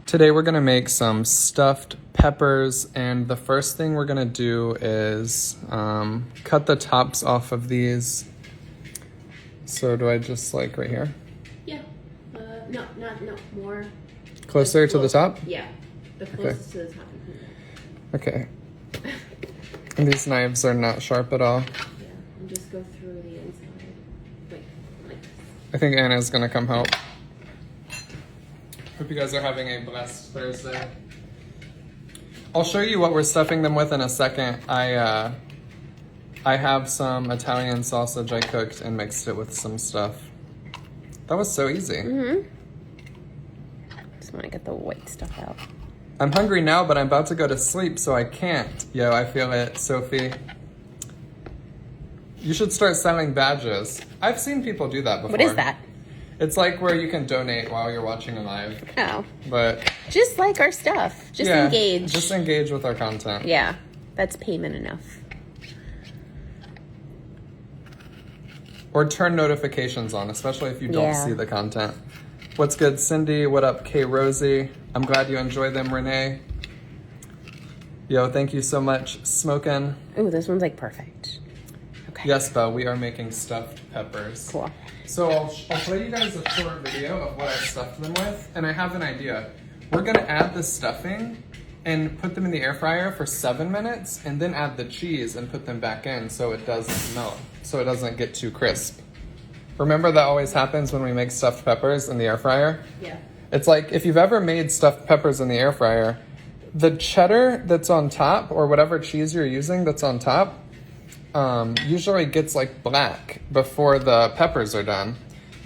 Today we're gonna make some stuffed peppers, and the first thing we're gonna do is cut the tops off of these. So do I just like right here? Yeah. No, more. Closer to the top? Yeah, the closest to the top. Okay. And these knives are not sharp at all. Yeah, and just go through the inside, like this. I think Anna's gonna come help. Hope you guys are having a blessed Thursday. I'll show you what we're stuffing them with in a second. I have some Italian sausage I cooked and mixed it with some stuff. That was so easy. Just want to get the white stuff out. I'm hungry now, but I'm about to go to sleep, so I can't. Yo, I feel it, Sophie. You should start selling badges. I've seen people do that before. What is that? It's like where you can donate while you're watching a live. Oh. But just like our stuff. Just engage. Just engage with our content. Yeah, that's payment enough. Or turn notifications on, especially if you don't see the content. What's good, Cindy? What up, K Rosie? I'm glad you enjoy them, Renee. Yo, thank you so much, Smokin'. Ooh, this one's like perfect. Okay. Yes, Belle, we are making stuffed peppers. Cool. So I'll play you guys a short video of what I stuffed them with, and I have an idea. We're gonna add the stuffing and put them in the air fryer for 7 minutes, and then add the cheese and put them back in so it doesn't melt, so it doesn't get too crisp. Remember that always happens when we make stuffed peppers in the air fryer? Yeah. It's like if you've ever made stuffed peppers in the air fryer, the cheddar that's on top, or whatever cheese you're using that's on top, usually gets like black before the peppers are done.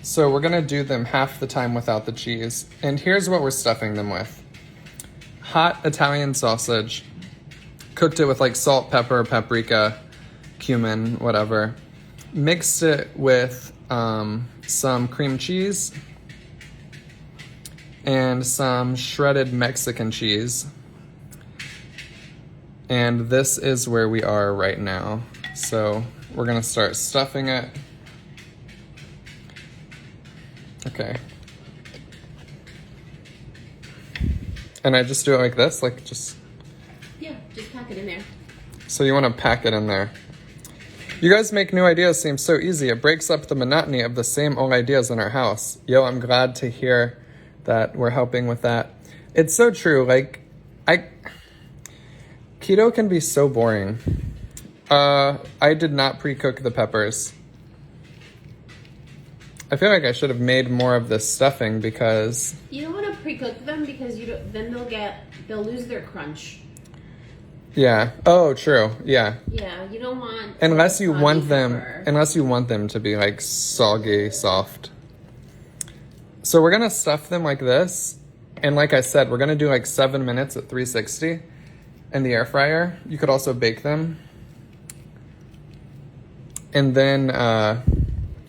So we're gonna do them half the time without the cheese. And here's what we're stuffing them with. Hot Italian sausage, cooked it with like salt, pepper, paprika, cumin, whatever. Mixed it with some cream cheese and some shredded Mexican cheese. And this is where we are right now. So we're gonna start stuffing it. Okay. And I just do it like this, like just... Yeah, just pack it in there. So you wanna pack it in there. You guys make new ideas seem so easy. It breaks up the monotony of the same old ideas in our house. Yo, I'm glad to hear that we're helping with that. It's so true, like, keto can be so boring. I did not pre-cook the peppers. I feel like I should have made more of this stuffing because... You don't want to pre-cook them because then they'll lose their crunch. Yeah. Oh, true. Yeah. Yeah, you don't want... Unless you want them to be like soggy, soft. So we're gonna stuff them like this. And like I said, we're gonna do like 7 minutes at 360 in the air fryer. You could also bake them. And then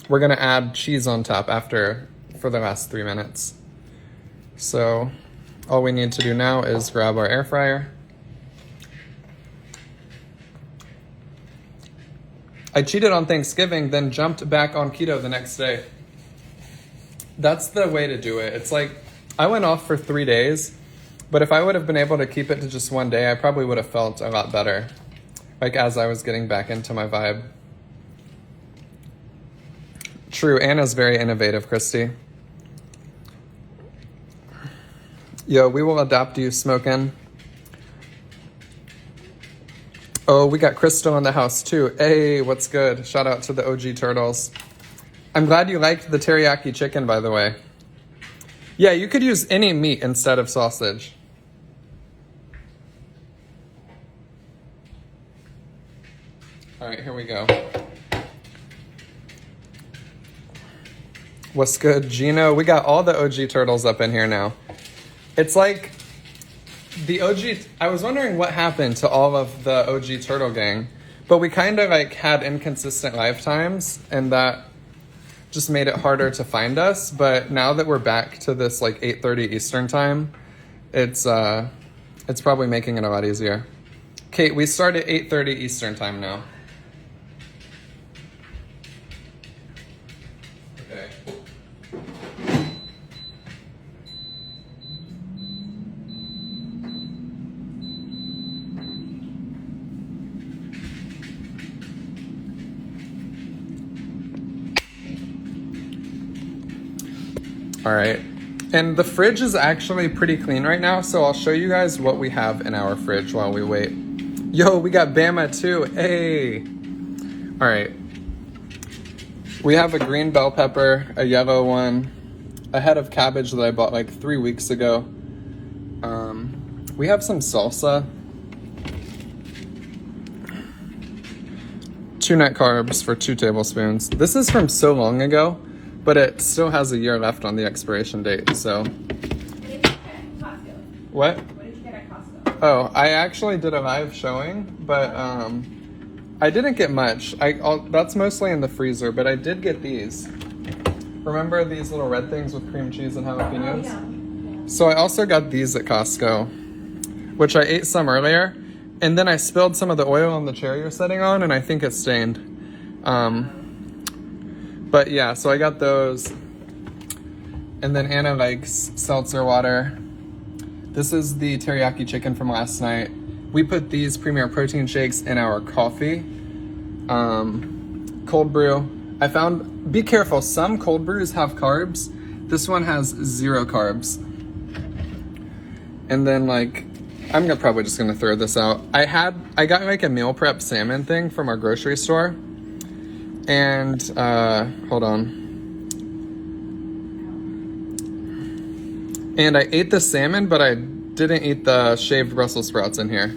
we're gonna add cheese on top for the last 3 minutes. So all we need to do now is grab our air fryer. I cheated on Thanksgiving, then jumped back on keto the next day. That's the way to do it. It's like, I went off for 3 days, but if I would have been able to keep it to just 1 day, I probably would have felt a lot better. Like as I was getting back into my vibe. True, Anna's very innovative, Christy. Yo, we will adopt you, Smokin'. Oh, we got Crystal in the house too. Hey, what's good? Shout out to the OG Turtles. I'm glad you liked the teriyaki chicken, by the way. Yeah, you could use any meat instead of sausage. All right, here we go. What's good, Gino? We got all the OG Turtles up in here now. It's like the OG... I was wondering what happened to all of the OG Turtle gang, but we kind of like had inconsistent lifetimes, and that just made it harder to find us. But now that we're back to this like 8:30 Eastern time, it's probably making it a lot easier. Kate, we start at 8:30 Eastern time now. Okay. All right. And the fridge is actually pretty clean right now, so I'll show you guys what we have in our fridge while we wait. Yo, we got Bama too. Hey. All right. We have a green bell pepper, a yellow one, a head of cabbage that I bought like 3 weeks ago. We have some salsa. 2 net carbs for 2 tablespoons. This is from so long ago, but it still has a year left on the expiration date, so. What did you get at Costco? What? What did you get at Costco? Oh, I actually did a live showing, but I didn't get much. That's mostly in the freezer, but I did get these. Remember these little red things with cream cheese and jalapenos? Oh, yeah. So I also got these at Costco, which I ate some earlier, and then I spilled some of the oil on the chair you're sitting on, and I think it's stained. But yeah, so I got those. And then Anna likes seltzer water. This is the teriyaki chicken from last night. We put these premier protein shakes in our coffee. Cold brew. I found, be careful, some cold brews have carbs. This one has 0 carbs. And then like, I'm probably just gonna throw this out. I got like a meal prep salmon thing from our grocery store. And, hold on. And I ate the salmon, but I didn't eat the shaved Brussels sprouts in here.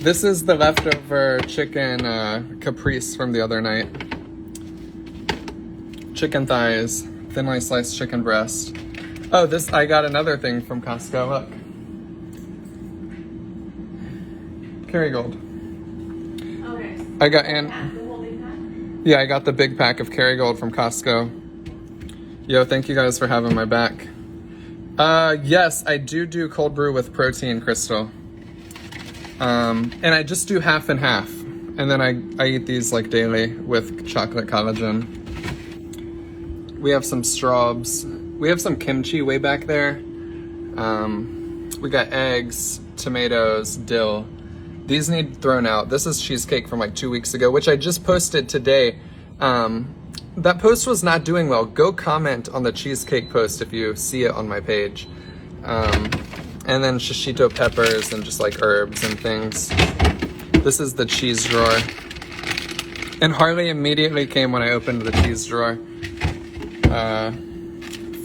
This is the leftover chicken caprese from the other night. Chicken thighs, thinly sliced chicken breast. Oh, I got another thing from Costco, look. Kerrygold. Okay. I got, The whole big pack? yeah, I got the big pack of Kerrygold from Costco. Yo, thank you guys for having my back. Yes, I do cold brew with protein, Crystal. And I just do half and half. And then I eat these like daily with chocolate collagen. We have some straws. We have some kimchi way back there. We got eggs, tomatoes, dill. These need thrown out. This is cheesecake from like 2 weeks ago, which I just posted today. That post was not doing well. Go comment on the cheesecake post if you see it on my page. And then shishito peppers and just like herbs and things. This is the cheese drawer. And Harley immediately came when I opened the cheese drawer.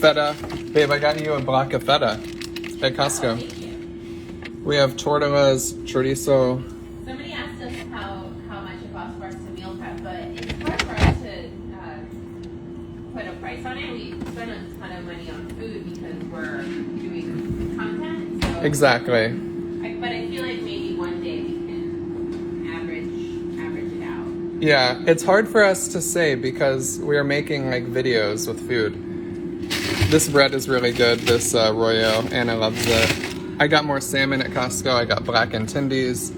Feta. Babe, I got you a block of feta at Costco. Oh, thank you. We have tortillas, chorizo. Somebody asked us how much it costs for us to meal prep, but it's hard for us to put a price on it. We spend a ton of money on food because we're doing content. So Exactly. but I feel like maybe one day we can average it out. Yeah, it's hard for us to say because we are making like videos with food. This bread is really good, this Royo. Anna loves it. I got more salmon at Costco. I got black and tendies.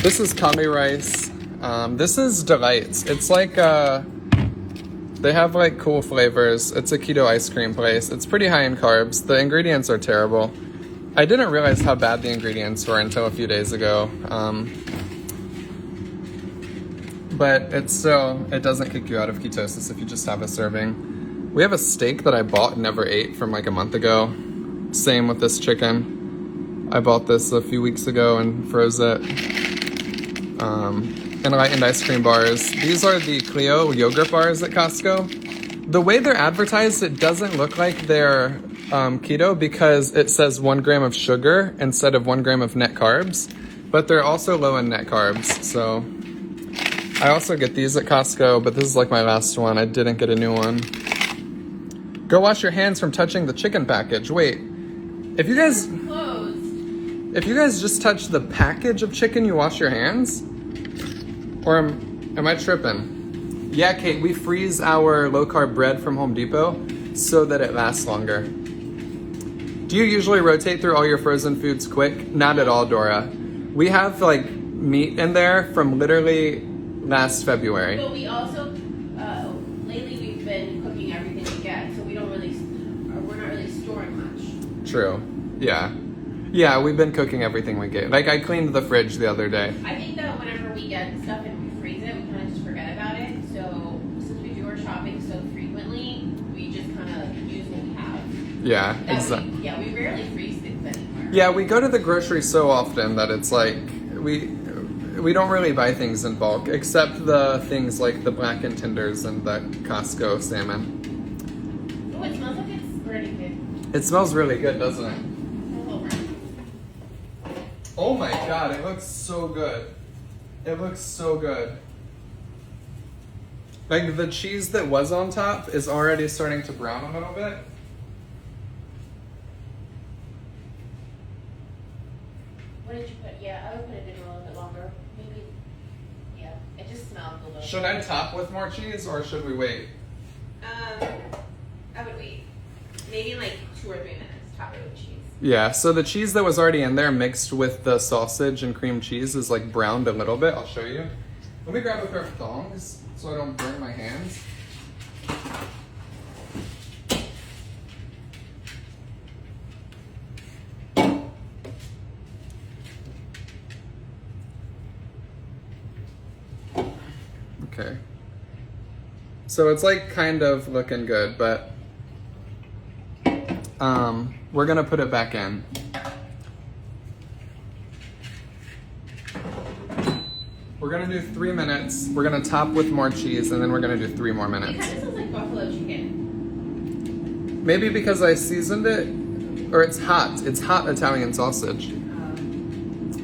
This is kami rice. This is Delights. It's like, they have like cool flavors. It's a keto ice cream place. It's pretty high in carbs. The ingredients are terrible. I didn't realize how bad the ingredients were until a few days ago. But it doesn't kick you out of ketosis if you just have a serving. We have a steak that I bought and never ate from like a month ago. Same with this chicken. I bought this a few weeks ago and froze it. Enlightened ice cream bars. These are the Clio yogurt bars at Costco. The way they're advertised, it doesn't look like they're keto because it says 1 gram of sugar instead of 1 gram of net carbs. But they're also low in net carbs. So I also get these at Costco, but this is like my last one. I didn't get a new one. Go wash your hands from touching the chicken package. Wait, if you guys just touch the package of chicken, you wash your hands? Or am I tripping? Yeah, Kate, we freeze our low-carb bread from Home Depot so that it lasts longer. Do you usually rotate through all your frozen foods quick? Not at all, Dora. We have, like, meat in there from literally last February. But we also, lately we've been cooking everything we get, so we're not really storing much. True. Yeah. Yeah, we've been cooking everything we get. Like, I cleaned the fridge the other day. I think that whenever we get stuff and we freeze it, we kind of just forget about it. So since we do our shopping so frequently, we just kind of use what we have. Yeah, exactly. Yeah, we rarely freeze things anymore. Yeah, we go to the grocery so often that it's like we don't really buy things in bulk, except the things like the blackened tenders and the Costco salmon. Oh, it smells like it's already good. It smells really good, doesn't it? Over. Oh my god, it looks so good. It looks so good. Like the cheese that was on top is already starting to brown a little bit. What did you put? Yeah, I would put it in a little bit longer. Maybe. Yeah, it just smelled a little. Should I top with more cheese or should we wait? I would wait. Maybe like 2 or 3 minutes. Top it with cheese. Yeah, so the cheese that was already in there mixed with the sausage and cream cheese is like browned a little bit. I'll show you. Let me grab a pair of thongs so I don't burn my hands. Okay. So it's like kind of looking good, but we're gonna put it back in. We're gonna do 3 minutes. We're gonna top with more cheese, and then we're gonna do 3 more It minutes. kind of smells like buffalo chicken. Maybe because I seasoned it, or it's hot. It's hot Italian sausage.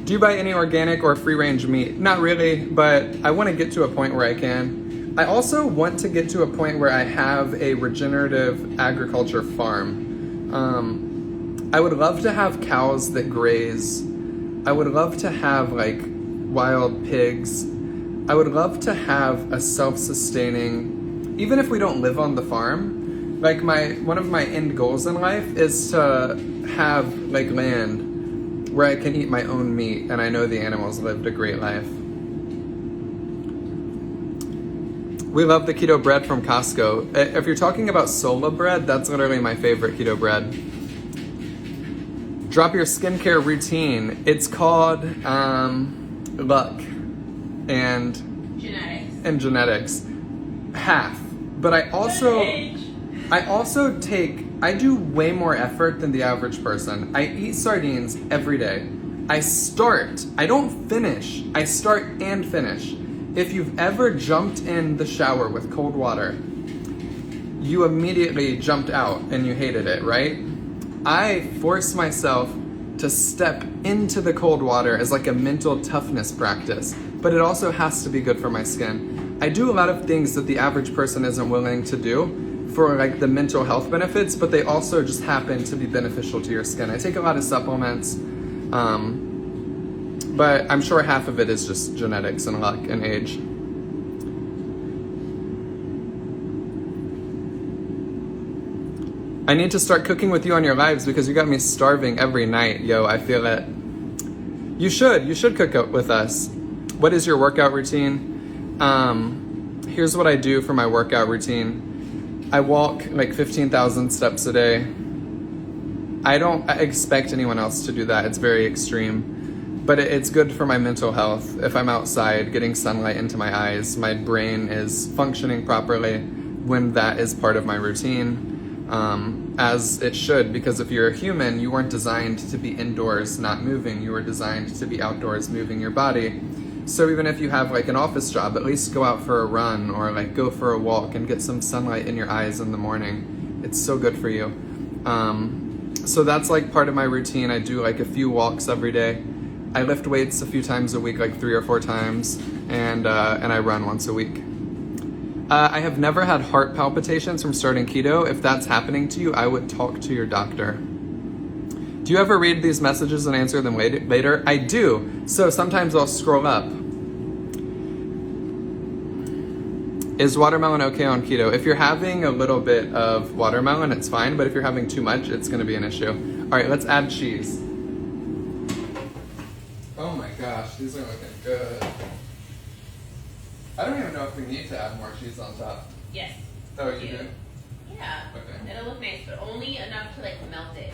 Do you buy any organic or free-range meat? Not really, but I want to get to a point where I can. I also want to get to a point where I have a regenerative agriculture farm. I would love to have cows that graze. I would love to have like wild pigs. I would love to have a self-sustaining, even if we don't live on the farm, like one of my end goals in life is to have like land where I can eat my own meat and I know the animals lived a great life. We love the keto bread from Costco. If you're talking about sola bread, that's literally my favorite keto bread. Drop your skincare routine. It's called luck and genetics. Half. But I do way more effort than the average person. I eat sardines every day. I don't finish. I start and finish. If you've ever jumped in the shower with cold water, you immediately jumped out and you hated it, right? I force myself to step into the cold water as like a mental toughness practice, but it also has to be good for my skin. I do a lot of things that the average person isn't willing to do for like the mental health benefits, but they also just happen to be beneficial to your skin. I take a lot of supplements, but I'm sure half of it is just genetics and luck and age. I need to start cooking with you on your lives because you got me starving every night. Yo, I feel it. You should cook up with us. What is your workout routine? Here's what I do for my workout routine. I walk like 15,000 steps a day. I don't expect anyone else to do that. It's very extreme, but it's good for my mental health. If I'm outside getting sunlight into my eyes, my brain is functioning properly when that is part of my routine. As it should, because if you're a human, you weren't designed to be indoors not moving. You were designed to be outdoors moving your body. So even if you have like an office job, at least go out for a run or like go for a walk and get some sunlight in your eyes in the morning. It's so good for you. So that's like part of my routine. I do like a few walks every day. I lift weights a few times a week, like 3 or 4 times, and I run once a week. I have never had heart palpitations from starting keto. If that's happening to you, I would talk to your doctor. Do you ever read these messages and answer them later? I do. So sometimes I'll scroll up. Is watermelon okay on keto? If you're having a little bit of watermelon, it's fine. But if you're having too much, it's going to be an issue. All right, let's add cheese. Oh my gosh, these are looking good. I don't even know if we need to add more cheese on top. Yes. Oh, you do? Yeah. Okay. It'll look nice, but only enough to like melt it.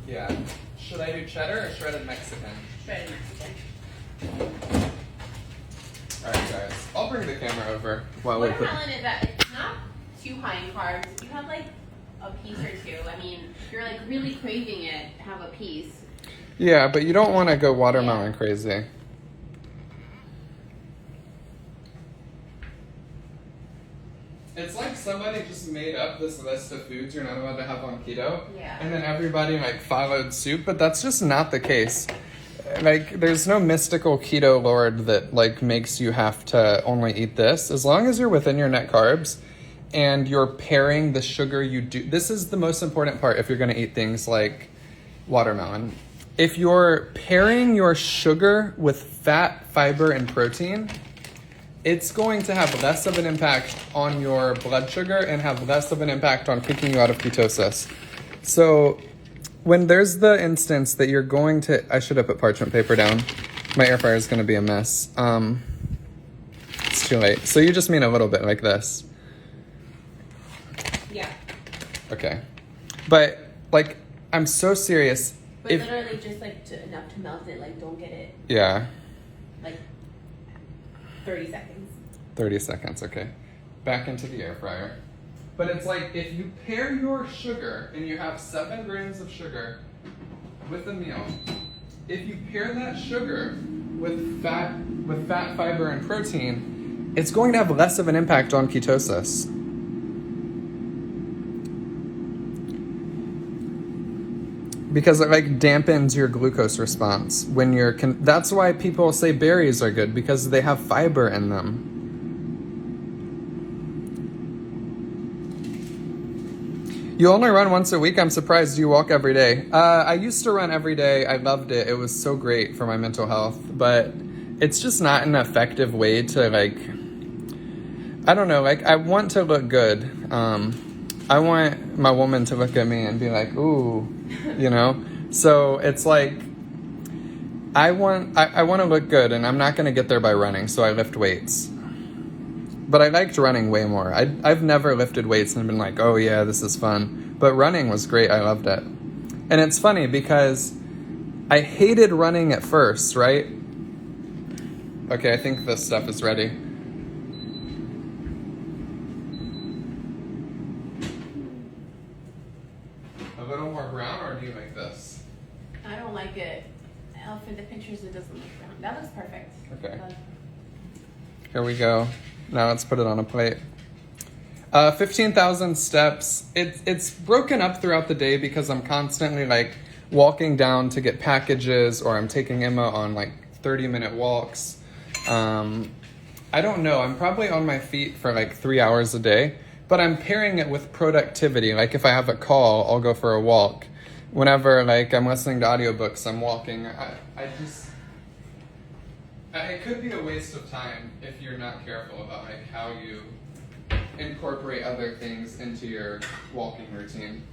Yeah. Should I do cheddar or shredded Mexican? Shredded Mexican. Alright guys, I'll bring the camera over while we put... Watermelon is that it's not too high in carbs. If you have like a piece or two. I mean, if you're like really craving it, have a piece. Yeah, but you don't want to go watermelon crazy. It's like somebody just made up this list of foods you're not allowed to have on keto. Yeah. And then everybody like followed suit, but that's just not the case. Like, there's no mystical keto lord that like makes you have to only eat this. As long as you're within your net carbs and you're pairing the sugar you do. This is the most important part if you're going to eat things like watermelon. If you're pairing your sugar with fat, fiber, and protein, it's going to have less of an impact on your blood sugar and have less of an impact on kicking you out of ketosis. So when there's the instance that you're going to, I should have put parchment paper down. My air fryer is going to be a mess. It's too late. So you just mean a little bit like this. Yeah. Okay. But like, I'm so serious. But literally just like enough to melt it. Like, don't get it. Yeah. Like 30 seconds. 30 seconds, okay. Back into the air fryer. But it's like, if you pair your sugar and you have 7 grams of sugar with a meal, if you pair that sugar with fat, fiber, and protein, it's going to have less of an impact on ketosis. Because it like dampens your glucose response when you're. That's why people say berries are good, because they have fiber in them. You only run once a week? I'm surprised you walk every day. I used to run every day. I loved it. It was so great for my mental health. But it's just not an effective way to like... I don't know. Like, I want to look good. I want my woman to look at me and be like, ooh, you know? So it's like... I want to look good, and I'm not going to get there by running, so I lift weights. But I liked running way more. I've never lifted weights and been like, oh yeah, this is fun. But running was great. I loved it. And it's funny because I hated running at first, right? Okay, I think this stuff is ready. A little more brown, or do you like this? I don't like it. For the pictures, it doesn't look brown. That looks perfect. Okay. Here we go. Now let's put it on a plate. 15,000 steps. It's broken up throughout the day because I'm constantly like walking down to get packages, or I'm taking Emma on like 30-minute walks. I don't know. I'm probably on my feet for like 3 hours a day, but I'm pairing it with productivity. Like if I have a call, I'll go for a walk. Whenever like I'm listening to audiobooks, I'm walking. It could be a waste of time if you're not careful about like how you incorporate other things into your walking routine.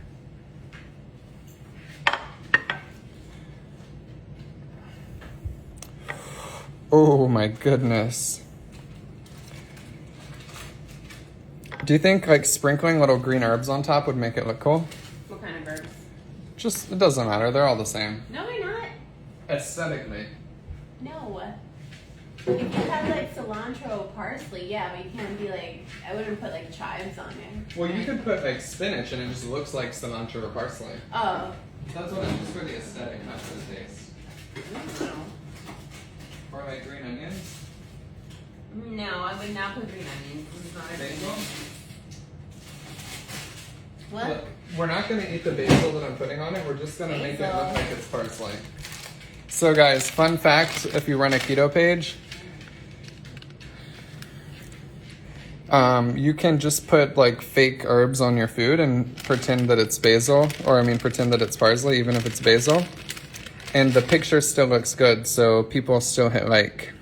Oh my goodness. Do you think like sprinkling little green herbs on top would make it look cool? What kind of herbs? Just, it doesn't matter. They're all the same. No, they're not. Aesthetically. No. If you have like cilantro, parsley, yeah, but you can't be like, I wouldn't put like chives on there. Well, you could put like spinach and it just looks like cilantro or parsley. Oh. That's what it's just for the aesthetic, not for the taste. No. Or like green onions. No, I would not put green onions. This is not a green Basil? onion. What? Look, we're not going to eat the basil that I'm putting on it. We're just going to make it look like it's parsley. So guys, fun fact, if you run a keto page, you can just put like fake herbs on your food and pretend that it's basil, or pretend that it's parsley, even if it's basil. And the picture still looks good, so people still hit like.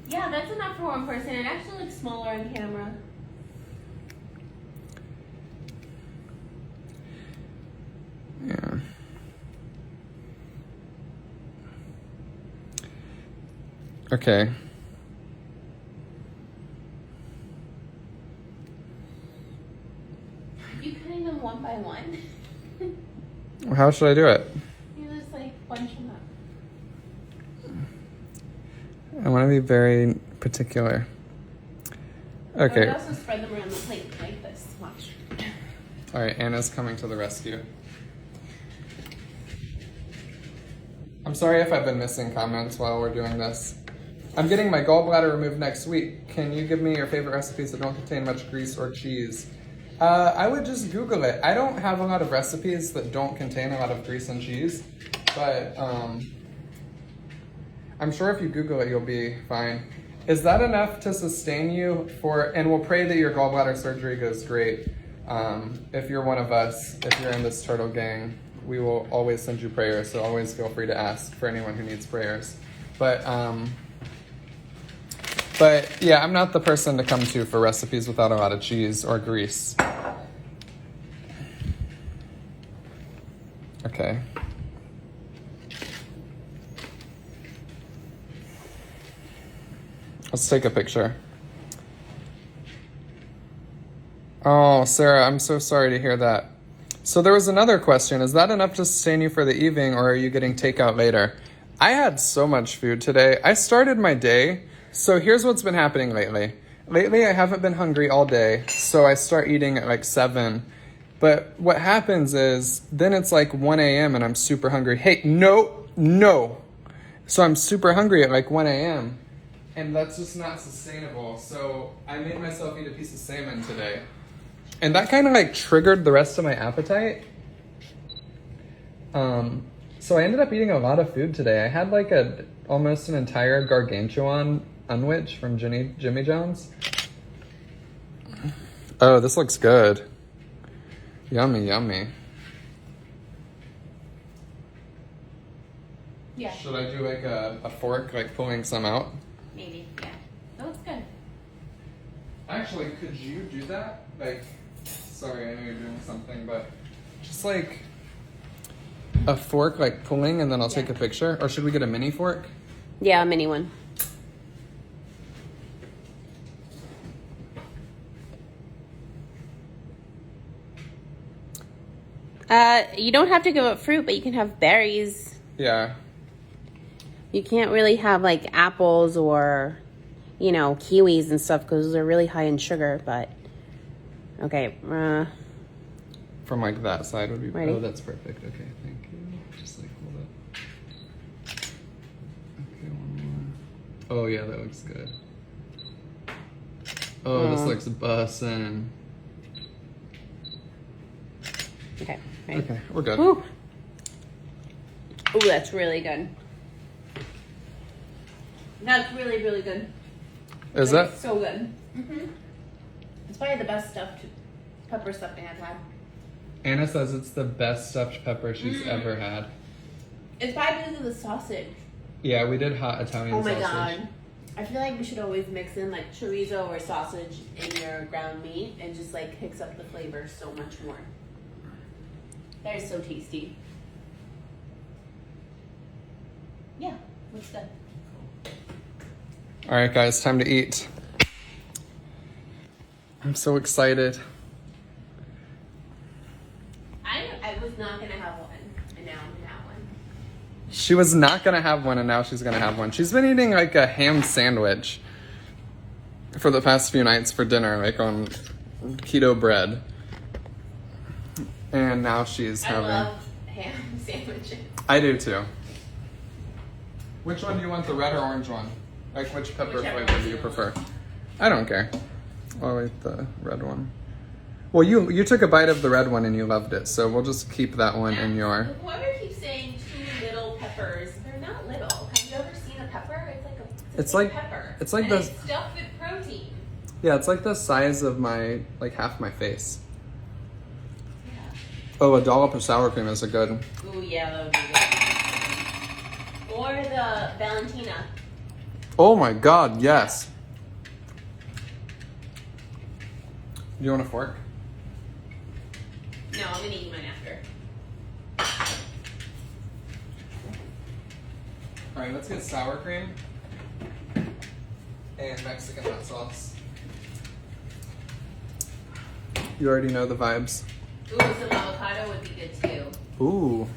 Yeah, that's enough for one person. It actually looks smaller on camera. Yeah. Okay. Are you cutting them one by one? How should I do it? You just like bunch them up. I want to be very particular. I Okay. would also spread them around the plate like this. Watch. All right, Anna's coming to the rescue. I'm sorry if I've been missing comments while we're doing this. I'm getting my gallbladder removed next week. Can you give me your favorite recipes that don't contain much grease or cheese? I would just Google it. I don't have a lot of recipes that don't contain a lot of grease and cheese, but I'm sure if you Google it, you'll be fine. Is that enough to sustain you for, and we'll pray that your gallbladder surgery goes great. If you're one of us, if you're in this turtle gang, we will always send you prayers, so always feel free to ask for anyone who needs prayers. But yeah, I'm not the person to come to for recipes without a lot of cheese or grease. Okay. Let's take a picture. Oh, Sarah, I'm so sorry to hear that. So there was another question. Is that enough to sustain you for the evening, or are you getting takeout later? I had so much food today. I started my day. So here's what's been happening lately. Lately, I haven't been hungry all day, so I start eating at like 7. But what happens is, then it's like 1 a.m. and I'm super hungry. Hey, no. So I'm super hungry at like 1 a.m. And that's just not sustainable. So I made myself eat a piece of salmon today. And that kind of like triggered the rest of my appetite. So I ended up eating a lot of food today. I had like almost an entire gargantuan unwich from Jimmy John's. Oh, this looks good. Yummy, yummy. Yeah. Should I do like a fork, like pulling some out? Maybe, yeah. That looks good. Actually, could you do that? Like, sorry, I know you're doing something, but just like a fork, like pulling, and then I'll take a picture? Or should we get a mini fork? Yeah, a mini one. You don't have to go with fruit, but you can have berries. Yeah. You can't really have like apples or, kiwis and stuff because those are really high in sugar, but okay. From like that side would be, ready? Oh, that's perfect. Okay, thank you. Just like hold up. Okay, one more. Oh yeah, that looks good. Oh, this looks bussin'. Okay, ready? Okay, we're good. Ooh, that's really good. That's really, really good. Is that? So good. Mm-hmm. It's probably the best stuffed pepper stuffing I've had. Anna says it's the best stuffed pepper she's ever had. It's probably because of the sausage. Yeah, we did hot Italian sausage. Oh my god. I feel like we should always mix in like chorizo or sausage in your ground meat and just like picks up the flavor so much more. That is so tasty. Yeah, looks good. All right, guys, time to eat. I'm so excited. I was not gonna have one, and now I'm gonna have one. She was not gonna have one, and now she's gonna have one. She's been eating like a ham sandwich for the past few nights for dinner, like on keto bread. And now she's having... I love ham sandwiches. I do too. Which one do you want, the red or orange one? Like which pepper flavor do you prefer? I don't care. I'll eat the red one. Well, you took a bite of the red one and you loved it, so we'll just keep that one in your... Whoever keeps saying 2 little peppers, they're not little. Have you ever seen a pepper? It's like a pepper. It's like and this... it's stuffed with protein. Yeah, it's like the size of my, like half my face. Oh, a dollop of sour cream is a good. Ooh, yeah, that would be good. Or the Valentina. Oh my god, yes. Do you want a fork? No, I'm gonna eat mine after. Alright, let's get sour cream and Mexican hot sauce. You already know the vibes. Ooh, some avocado would be good too. Ooh.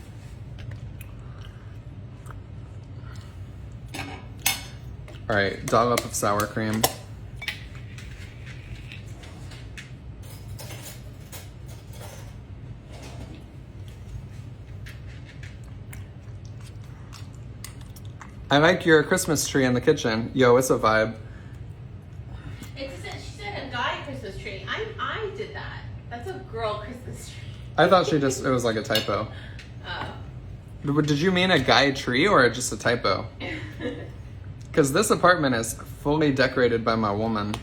Alright, dollop of sour cream. I like your Christmas tree in the kitchen. Yo, it's a vibe. She said a guy Christmas tree. I did that. That's a girl Christmas tree. I thought it was like a typo. Oh. Did you mean a guy tree or just a typo? Because this apartment is fully decorated by my woman.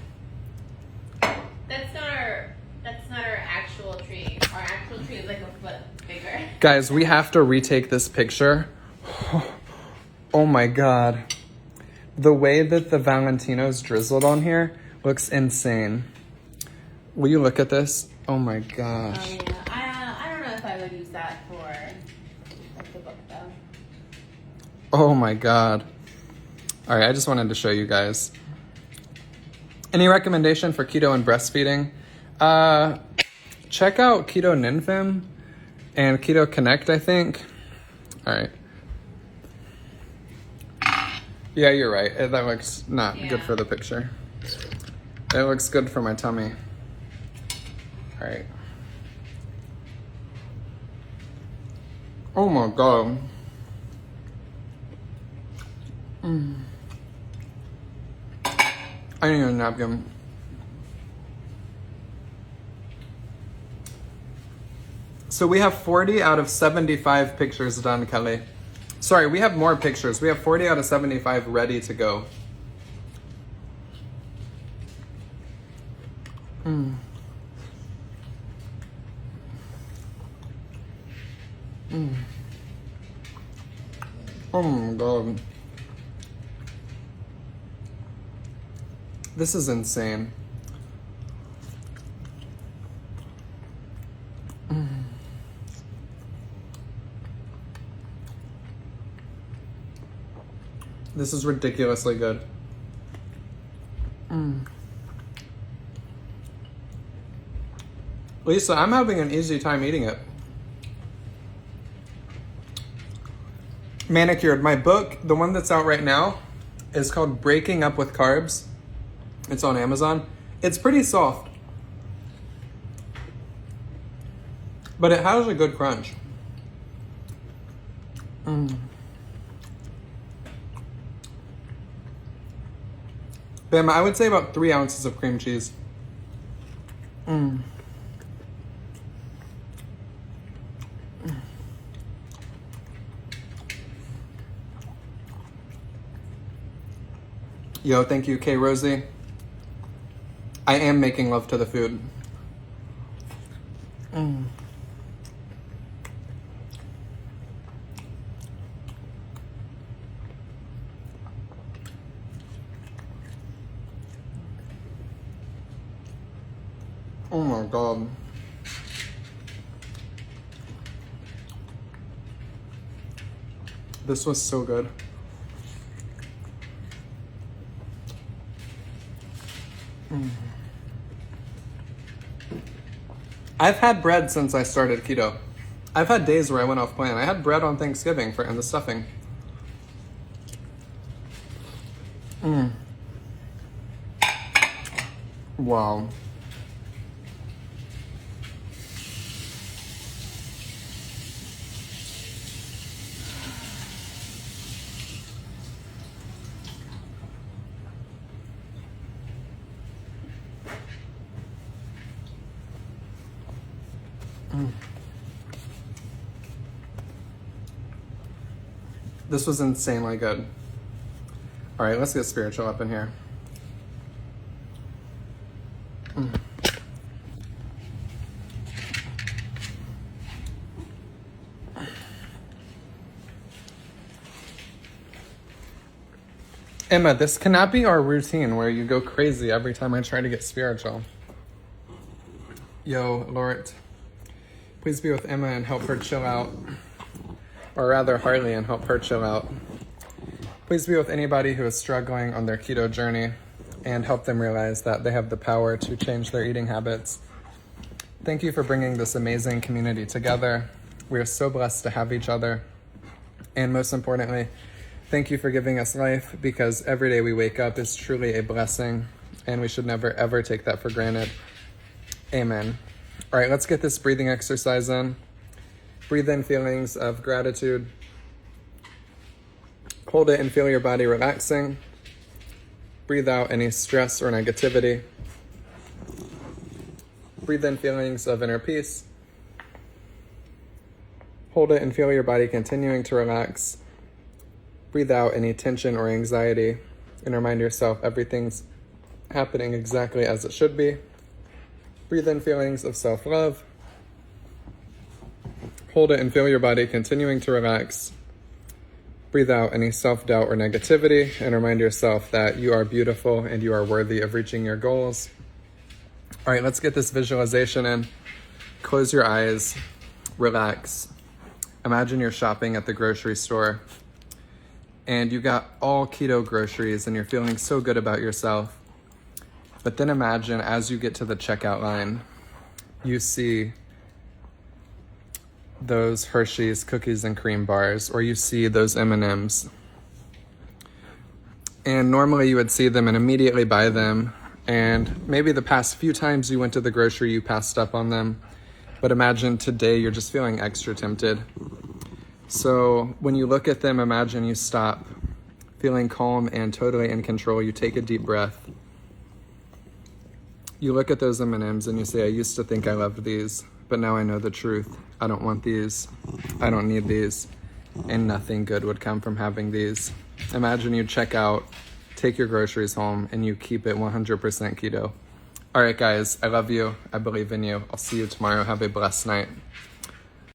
That's not our actual tree. Our actual tree is like a foot bigger. Guys, we have to retake this picture. Oh my god. The way that the Valentino's drizzled on here looks insane. Will you look at this? Oh my gosh. Oh yeah. I don't know if I would use that for like the book though. Oh my god. Alright, I just wanted to show you guys. Any recommendation for keto and breastfeeding? Check out Keto Ninfim and Keto Connect, I think. Alright. Yeah, you're right. That looks not good for the picture. It looks good for my tummy. Alright. Oh my god. I need a napkin. So we have 40 out of 75 pictures done, Kelly. Sorry, we have more pictures. We have 40 out of 75 ready to go. Oh my god. This is insane. This is ridiculously good. Lisa, I'm having an easy time eating it. Manicured. My book, the one that's out right now, is called Breaking Up with Carbs. It's on Amazon. It's pretty soft, but it has a good crunch. Bam, I would say about 3 ounces of cream cheese. Yo, thank you, K. Rosie. I am making love to the food. Oh my god. This was so good. I've had bread since I started keto. I've had days where I went off plan. I had bread on Thanksgiving and the stuffing. Wow. This was insanely good. All right, let's get spiritual up in here. Emma, this cannot be our routine where you go crazy every time I try to get spiritual. Yo, Lord, please be with Emma and help her chill out. Or rather, Harley, and help her chill out. Please be with anybody who is struggling on their keto journey and help them realize that they have the power to change their eating habits. Thank you for bringing this amazing community together. We are so blessed to have each other. And most importantly, thank you for giving us life, because every day we wake up is truly a blessing and we should never ever take that for granted. Amen. All right, let's get this breathing exercise in. Breathe in feelings of gratitude. Hold it and feel your body relaxing. Breathe out any stress or negativity. Breathe in feelings of inner peace. Hold it and feel your body continuing to relax. Breathe out any tension or anxiety and remind yourself everything's happening exactly as it should be. Breathe in feelings of self-love. Hold it and feel your body continuing to relax. Breathe out any self-doubt or negativity and remind yourself that you are beautiful and you are worthy of reaching your goals. All right, let's get this visualization in. Close your eyes, relax. Imagine you're shopping at the grocery store and you got all keto groceries and you're feeling so good about yourself. But then imagine as you get to the checkout line, you see those Hershey's cookies and cream bars, or you see those M&Ms. And normally you would see them and immediately buy them. And maybe the past few times you went to the grocery, you passed up on them. But imagine today you're just feeling extra tempted. So when you look at them, imagine you stop, feeling calm and totally in control. You take a deep breath. You look at those M&Ms and you say, I used to think I loved these, but now I know the truth. I don't want these. I don't need these. And nothing good would come from having these. Imagine you check out, take your groceries home, and you keep it 100% keto. All right, guys, I love you. I believe in you. I'll see you tomorrow. Have a blessed night.